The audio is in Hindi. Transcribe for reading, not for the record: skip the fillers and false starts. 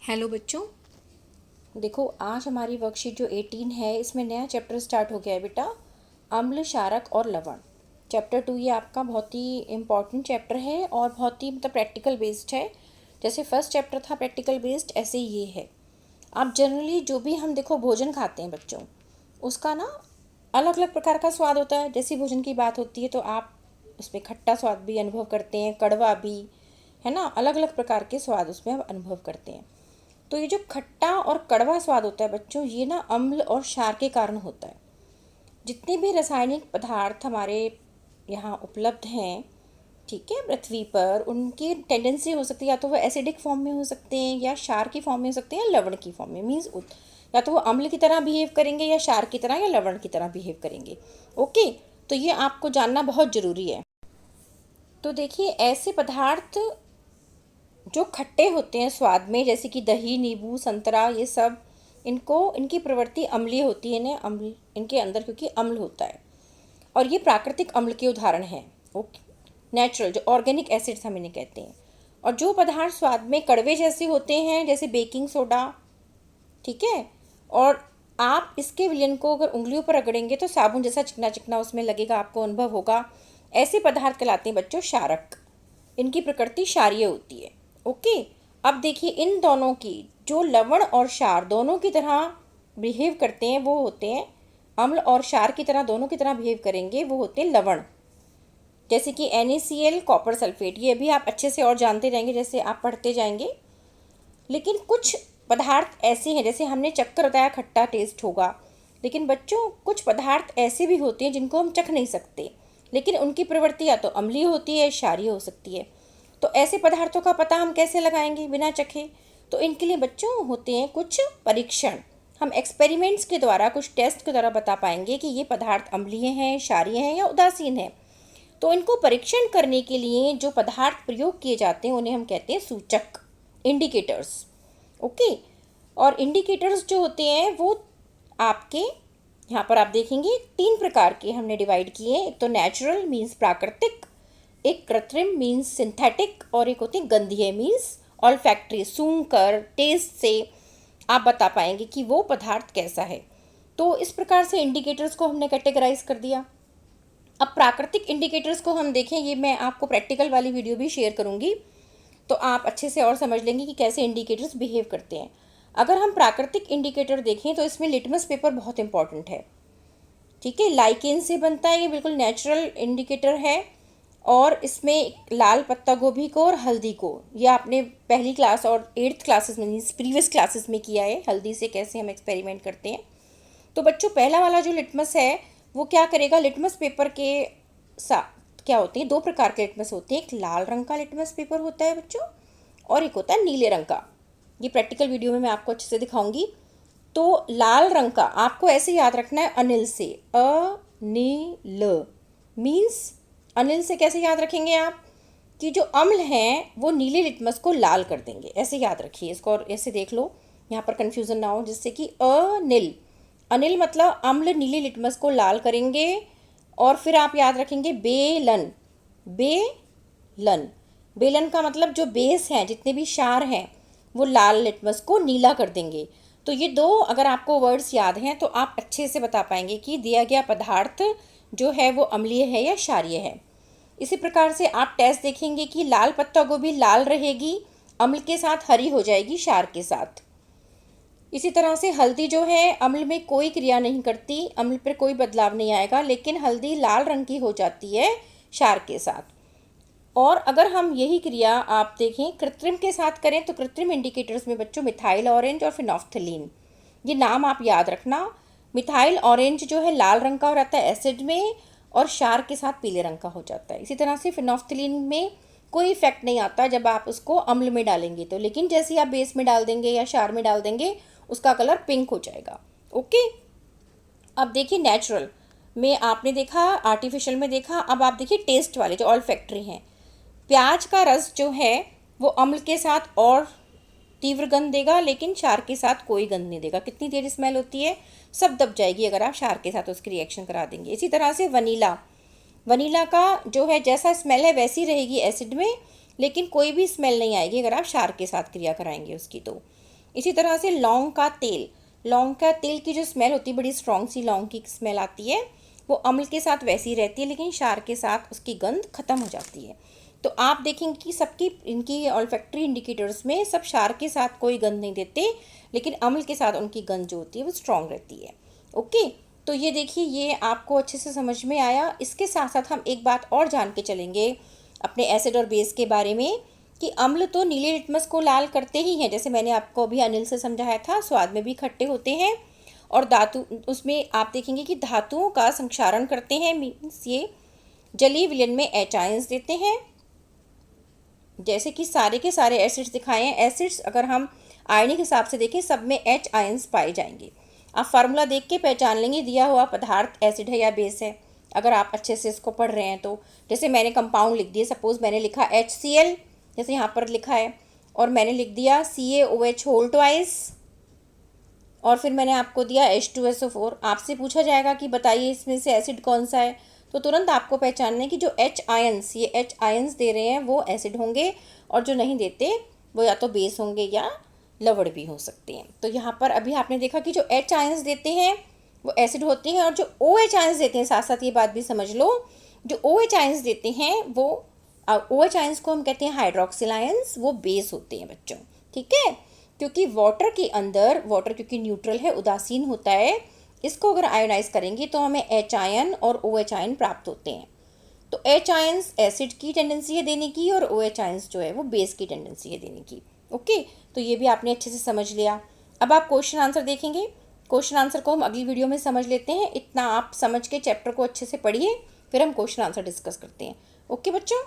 हेलो बच्चों। देखो आज हमारी वर्कशीट जो 18 है इसमें नया चैप्टर स्टार्ट हो गया है बेटा, अम्ल क्षारक और लवण। चैप्टर 2 ये आपका बहुत ही इम्पॉर्टेंट चैप्टर है और बहुत ही प्रैक्टिकल बेस्ड है। जैसे फर्स्ट चैप्टर था प्रैक्टिकल बेस्ड, ऐसे ये है। आप जनरली जो भी हम देखो भोजन खाते हैं बच्चों, उसका ना अलग अलग प्रकार का स्वाद होता है। जैसे भोजन की बात होती है तो आप उसमें खट्टा स्वाद भी अनुभव करते हैं, कड़वा भी, है ना। अलग अलग प्रकार के स्वाद उसमें आप अनुभव करते हैं। तो ये जो खट्टा और कड़वा स्वाद होता है बच्चों, ये ना अम्ल और क्षार के कारण होता है। जितने भी रासायनिक पदार्थ हमारे यहाँ उपलब्ध हैं, ठीक है, पृथ्वी पर, उनकी टेंडेंसी हो सकती है या तो वो एसिडिक फॉर्म में हो सकते हैं या क्षार की फॉर्म में हो सकते हैं या लवण की फॉर्म में। मीन्स या तो वो अम्ल की तरह बिहेव करेंगे या क्षार की तरह या लवण की तरह बिहेव करेंगे। ओके, तो ये आपको जानना बहुत ज़रूरी है। तो देखिए, ऐसे पदार्थ जो खट्टे होते हैं स्वाद में, जैसे कि दही, नींबू, संतरा, ये सब, इनकी प्रवृत्ति अम्लीय होती है। इन्हें अम्ल, इनके अंदर क्योंकि अम्ल होता है, और ये प्राकृतिक अम्ल के उदाहरण हैं। ओके, नेचुरल जो ऑर्गेनिक एसिड्स हम इन्हें कहते हैं। और जो पदार्थ स्वाद में कड़वे जैसे होते हैं, जैसे बेकिंग सोडा, ठीक है, और आप इसके विलयन को अगर उंगलियों पर रगड़ेंगे तो साबुन जैसा चिकना चिकना उसमें लगेगा, आपको अनुभव होगा। ऐसे पदार्थ कहलाते हैं बच्चों क्षारक। इनकी प्रकृति क्षारीय होती है। ओके, अब देखिए, इन दोनों की जो लवण और क्षार दोनों की तरह बिहेव करते हैं वो होते हैं, अम्ल और क्षार की तरह दोनों की तरह बिहेव करेंगे वो होते हैं लवण। जैसे कि NaCl, कॉपर सल्फेट, ये भी आप अच्छे से और जानते रहेंगे जैसे आप पढ़ते जाएंगे। लेकिन कुछ पदार्थ ऐसे हैं, जैसे हमने चक्कर बताया खट्टा टेस्ट होगा, लेकिन बच्चों कुछ पदार्थ ऐसे भी होते हैं जिनको हम चख नहीं सकते, लेकिन उनकी प्रवृत्ति या तो अम्लीय होती है, क्षारीय हो सकती है। तो ऐसे पदार्थों का पता हम कैसे लगाएंगे बिना चखे? तो इनके लिए बच्चों होते हैं कुछ परीक्षण। हम एक्सपेरिमेंट्स के द्वारा, कुछ टेस्ट के द्वारा बता पाएंगे कि ये पदार्थ अम्लीय हैं, क्षारीय हैं या उदासीन हैं। तो इनको परीक्षण करने के लिए जो पदार्थ प्रयोग किए जाते हैं उन्हें हम कहते हैं सूचक, इंडिकेटर्स। ओके, और इंडिकेटर्स जो होते हैं वो आपके यहाँ पर आप देखेंगे 3 प्रकार के हमने डिवाइड किए हैं। एक तो नेचुरल मीन्स प्राकृतिक, एक कृत्रिम मीन्स सिंथेटिक, और एक होती है गंधीय मीन्स ऑल्फैक्टरी, सूंघ कर, टेस्ट से आप बता पाएंगे कि वो पदार्थ कैसा है। तो इस प्रकार से इंडिकेटर्स को हमने कैटेगराइज कर दिया। अब प्राकृतिक इंडिकेटर्स को हम देखें, ये मैं आपको प्रैक्टिकल वाली वीडियो भी शेयर करूंगी, तो आप अच्छे से और समझ लेंगे कि कैसे इंडिकेटर्स बिहेव करते हैं। अगर हम प्राकृतिक इंडिकेटर देखें तो इसमें लिटमस पेपर बहुत इंपॉर्टेंट है, ठीक है। लाइकेन से बनता है, ये बिल्कुल नेचुरल इंडिकेटर है। और इसमें लाल पत्ता गोभी को और हल्दी को, ये आपने पहली क्लास और 8th क्लासेस में, प्रीवियस क्लासेस में किया है, हल्दी से कैसे हम एक्सपेरिमेंट करते हैं। तो बच्चों पहला वाला जो लिटमस है वो क्या करेगा, लिटमस पेपर के साथ क्या होते हैं, 2 प्रकार के लिटमस होते हैं। एक लाल रंग का लिटमस पेपर होता है बच्चों, और एक होता है नीले रंग का। ये प्रैक्टिकल वीडियो में मैं आपको अच्छे से दिखाऊंगी। तो लाल रंग का आपको ऐसे याद रखना है, अनिल से, अनिल मीन्स, अनिल से कैसे याद रखेंगे आप कि जो अम्ल हैं वो नीले लिटमस को लाल कर देंगे, ऐसे याद रखिए इसको। और ऐसे देख लो यहाँ पर कन्फ्यूज़न ना हो, जिससे कि अनिल, अनिल मतलब अम्ल नीले लिटमस को लाल करेंगे। और फिर आप याद रखेंगे बेलन, बेलन, बेलन का मतलब जो बेस हैं, जितने भी क्षार हैं, वो लाल लिटमस को नीला कर देंगे। तो ये 2 अगर आपको वर्ड्स याद हैं तो आप अच्छे से बता पाएंगे कि दिया गया पदार्थ जो है वो अम्लीय है या क्षारीय है। इसी प्रकार से आप टेस्ट देखेंगे कि लाल पत्ता गोभी लाल रहेगी अम्ल के साथ, हरी हो जाएगी क्षार के साथ। इसी तरह से हल्दी जो है अम्ल में कोई क्रिया नहीं करती, अम्ल पर कोई बदलाव नहीं आएगा, लेकिन हल्दी लाल रंग की हो जाती है क्षार के साथ। और अगर हम यही क्रिया आप देखें कृत्रिम के साथ करें तो कृत्रिम इंडिकेटर्स में बच्चों मिथाइल ऑरेंज और फिनोफ्थलीन, ये नाम आप याद रखना। मिथाइल ऑरेंज जो है लाल रंग का हो रहता है एसिड में, और क्षार के साथ पीले रंग का हो जाता है। इसी तरह से फिनोफ्थलीन में कोई इफेक्ट नहीं आता जब आप उसको अम्ल में डालेंगे तो, लेकिन जैसे ही आप बेस में डाल देंगे या क्षार में डाल देंगे उसका कलर पिंक हो जाएगा। ओके, अब देखिए नेचुरल में आपने देखा, आर्टिफिशियल में देखा, अब आप देखिए टेस्ट वाले जो ऑल्फैक्टरी हैं। प्याज का रस जो है वो अम्ल के साथ और तीव्र गंध देगा, लेकिन क्षार के साथ कोई गंध नहीं देगा। कितनी तेज स्मेल होती है, सब दब जाएगी अगर आप क्षार के साथ उसकी रिएक्शन करा देंगे। इसी तरह से वनीला, वनीला का जो है जैसा स्मेल है वैसी रहेगी एसिड में, लेकिन कोई भी स्मेल नहीं आएगी अगर आप क्षार के साथ क्रिया कराएंगे उसकी। तो इसी तरह से लौंग का तेल, लौंग का तेल की जो स्मेल होती है, बड़ी स्ट्रॉन्ग सी लौंग की स्मेल आती है, वो अम्ल के साथ वैसी रहती है, लेकिन क्षार के साथ उसकी गंध खत्म हो जाती है। तो आप देखेंगे कि सबकी इनकी ऑल्फैक्टरी इंडिकेटर्स में सब क्षार के साथ कोई गंध नहीं देते, लेकिन अम्ल के साथ उनकी गंध जो होती है वो स्ट्रॉन्ग रहती है। ओके, तो ये देखिए, ये आपको अच्छे से समझ में आया। इसके साथ साथ हम एक बात और जान के चलेंगे अपने एसिड और बेस के बारे में, कि अम्ल तो नीले लिटमस को लाल करते ही हैं, जैसे मैंने आपको अभी अनिल से समझाया था, स्वाद में भी खट्टे होते हैं। और धातु, उसमें आप देखेंगे कि धातुओं का संक्षारण करते हैं, मीन्स ये जलीय विलयन में H आयंस देते हैं। जैसे कि सारे के सारे एसिड्स दिखाए हैं, एसिड्स अगर हम आयनिक हिसाब से देखें सब में H आयंस पाए जाएंगे। आप फार्मूला देख के पहचान लेंगे दिया हुआ पदार्थ एसिड है या बेस है, अगर आप अच्छे से इसको पढ़ रहे हैं तो। जैसे मैंने कंपाउंड लिख दिया, सपोज मैंने लिखा HCl, जैसे यहाँ पर लिखा है, और मैंने लिख दिया CaOH होल ट्वाइस, और फिर मैंने आपको दिया H2SO4। आपसे पूछा जाएगा कि बताइए इसमें से एसिड कौन सा है, तो तुरंत आपको पहचानना है कि जो H आयंस, ये H आयंस दे रहे हैं वो एसिड होंगे, और जो नहीं देते वो या तो बेस होंगे या लवण भी हो सकते हैं। तो यहाँ पर अभी आपने देखा कि जो H आयंस देते हैं वो एसिड होते हैं, और जो OH आयंस देते हैं, साथ साथ ये बात भी समझ लो, जो OH आयंस देते हैं वो OH आयंस को हम कहते हैं हाइड्रोक्सिल आयंस, वो बेस होते हैं बच्चों। ठीक है, क्योंकि वाटर के अंदर, वाटर क्योंकि न्यूट्रल है, उदासीन होता है, इसको अगर आयोनाइज करेंगे तो हमें H आयन और OH आयन प्राप्त होते हैं। तो H आयंस एसिड की टेंडेंसी है देने की, और OH आयंस जो है वो बेस की टेंडेंसी है देने की। ओके, तो ये भी आपने अच्छे से समझ लिया। अब आप क्वेश्चन आंसर देखेंगे, क्वेश्चन आंसर को हम अगली वीडियो में समझ लेते हैं। इतना आप समझ के चैप्टर को अच्छे से पढ़िए, फिर हम क्वेश्चन आंसर डिस्कस करते हैं। ओके बच्चों।